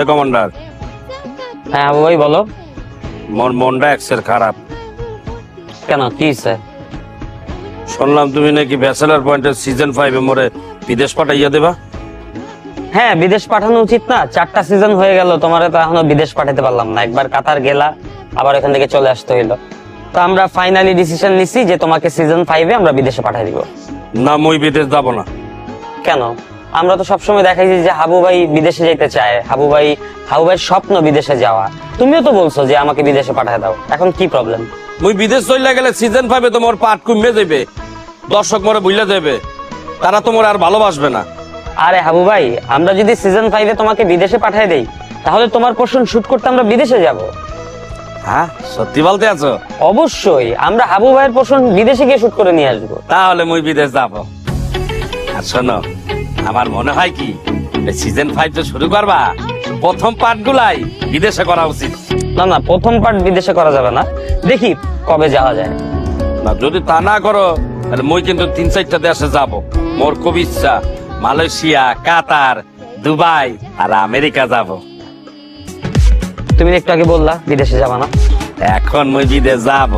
Commander, হ্যাঁ হাবু ভাই বলো। মোর মনটা এক্সের খারাপ। কেন, কি হয়েছে? শুনলাম তুমি নাকি ব্যাচেলার পয়েন্টের সিজন 5 মোরে বিদেশ পাঠাইয়া দেবা। হ্যাঁ, বিদেশ পাঠানো উচিত না? 4টা সিজন হয়ে গেল, তোমারে তো এখনো বিদেশ পাঠাতে পারলাম না। একবার কাতার গেলা, আবার এখান থেকে চলে আসতে হইলো। তো আমরা ফাইনালি ডিসিশন নিছি যে তোমাকে সিজন 5-এ আমরা বিদেশে পাঠাই দিব। না, মই বিদেশ যাব না। কেন? আমরা তো সবসময় দেখাইছি যে হাবু ভাই বিদেশে যেতে চায়, হাবু ভাইয়ের স্বপ্ন বিদেশে যাওয়া। তুমিও তো বলছো যে আমাকে বিদেশে পাঠায় দাও, এখন কি প্রবলেম? মই বিদেশ চলে গেলে সিজন 5-এ তোমার পাট কমে যাবে, দর্শক মরে বুঝলে যাবে, তারা তোমার আর ভালোবাসবে না। আরে হাবু ভাই, আমরা যদি সিজন 5-এ তোমাকে বিদেশে পাঠায় দেই, তাহলে তোমার পোর্শন শুট করতে আমরা বিদেশে যাব। হ্যাঁ, সত্যি বলতে আছো? অবশ্যই, আমরা হাবু ভাইয়ের পোর্শন বিদেশে গিয়ে শুট করে নিয়ে আসবো। তাহলে মই বিদেশ যাব। আর শোনো, আমার মনে হয় কি সিজন 5 তো শুরু করবা, প্রথম পার্ট গুলাই বিদেশে করা উচিত। না না, প্রথম পার্ট বিদেশে করা যাবে না, দেখি কবে যাওয়া যায়। না, যদি তা না করো তাহলে মই কিন্তু 3-4টা দেশে যাব। মোর খুব ইচ্ছা মালয়েশিয়া, কাতার, দুবাই আর আমেরিকা যাব। তুমি একটু আগে বললা বিদেশে যাবা না। এখন মই বিদেশ যাব।